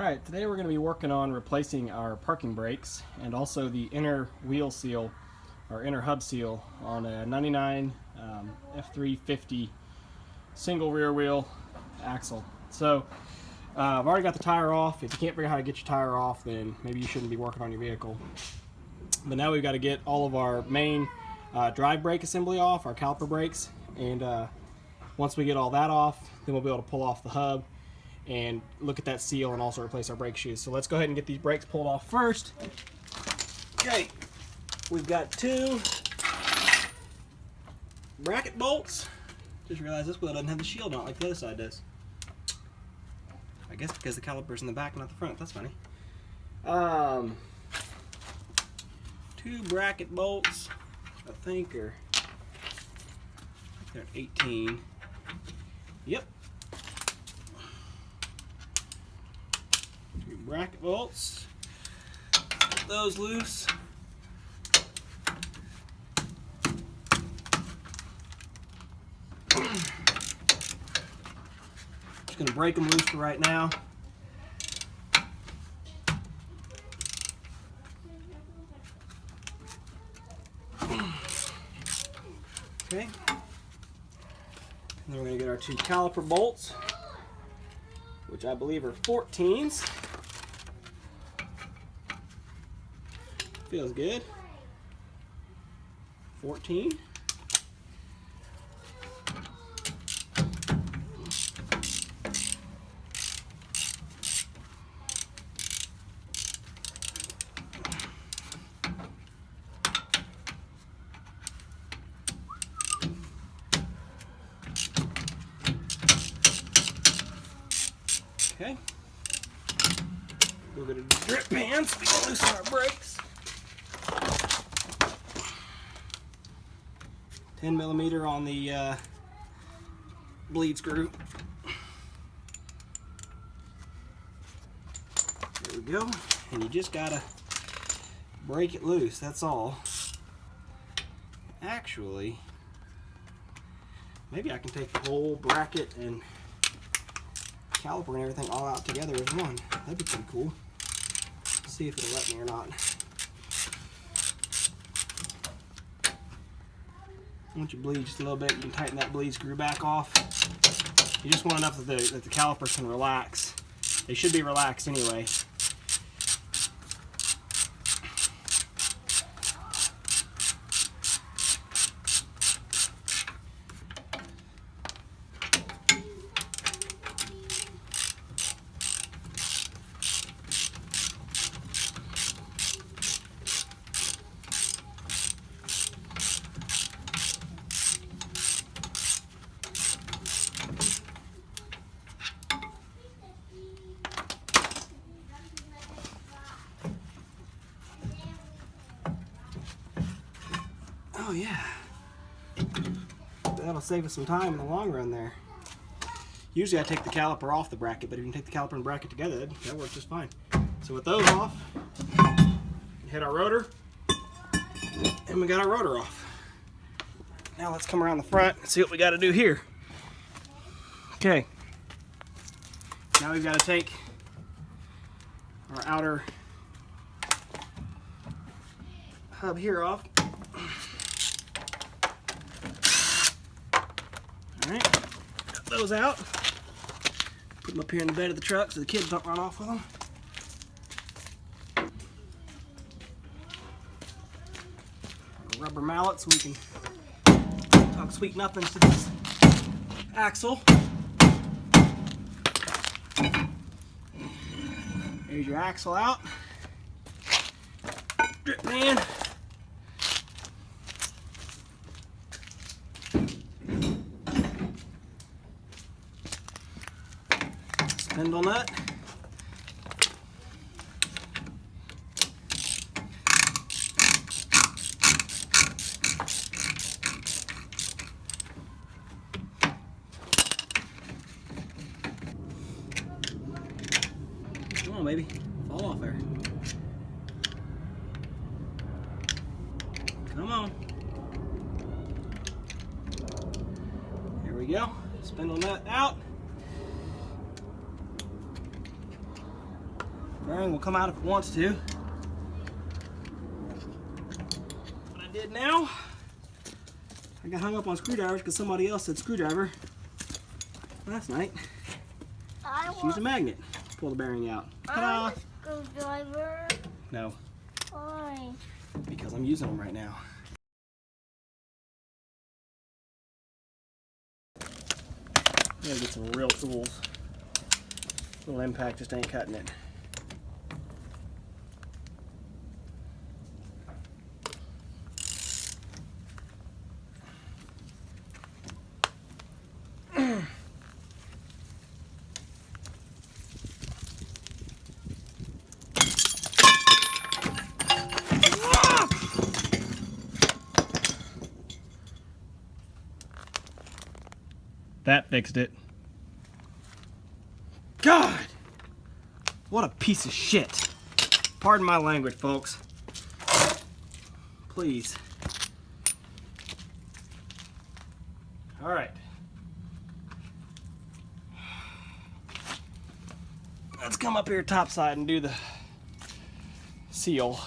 Alright, today we're going to be working on replacing our parking brakes and also the inner wheel seal, or inner hub seal, on a 99 F350 single rear wheel axle. So I've already got the tire off. If you can't figure out how to get your tire off, then maybe you shouldn't be working on your vehicle. But now we've got to get all of our main drive brake assembly off, our caliper brakes, and once we get all that off, then we'll be able to pull off the hub and look at that seal and also replace our brake shoes. So let's go ahead and get these brakes pulled off first. Okay, we've got 2 bracket bolts. Just realized this wheel doesn't have the shield on it like the other side does. I guess because the caliper's in the back, not the front. That's funny. 2 bracket bolts, I think they're at 18. Yep. 2 bracket bolts. Get those loose. Just gonna break them loose for right now. Okay. And then we're going to get our 2 caliper bolts, which I believe are 14s. Feels good. 14. Okay, we'll go to the drip pans, we can loosen our brakes. 10mm on the bleed screw. There we go, and you just gotta break it loose, that's all. Actually, maybe I can take the whole bracket and caliper and everything all out together as one. That'd be pretty cool. Let's see if it'll let me or not. Once you bleed just a little bit, you can tighten that bleed screw back off. You just want enough that the caliper can relax. They should be relaxed anyway. Oh yeah, that'll save us some time in the long run there. Usually I take the caliper off the bracket, but if you can take the caliper and bracket together, that works just fine. So with those off, hit our rotor, and we got our rotor off. Now let's come around the front and see what we got to do here. Okay, now we've got to take our outer hub here off. Alright, got those out. Put them up here in the bed of the truck so the kids don't run off with them. A rubber mallet so we can talk sweet nothings to this axle. There's your axle out. Drip pan. Spindle nut. Come on, baby. Fall off there. Come on. Here we go. Spindle nut out. Bearing will come out if it wants to. What I did now, I got hung up on screwdrivers because somebody else said screwdriver last night. Just use a magnet to pull the bearing out. I want a screwdriver. No. Why? Because I'm using them right now. I gotta get some real tools. Little impact just ain't cutting it. That fixed it. God! What a piece of shit. Pardon my language, folks. Please. All right. Let's come up here topside and do the seal.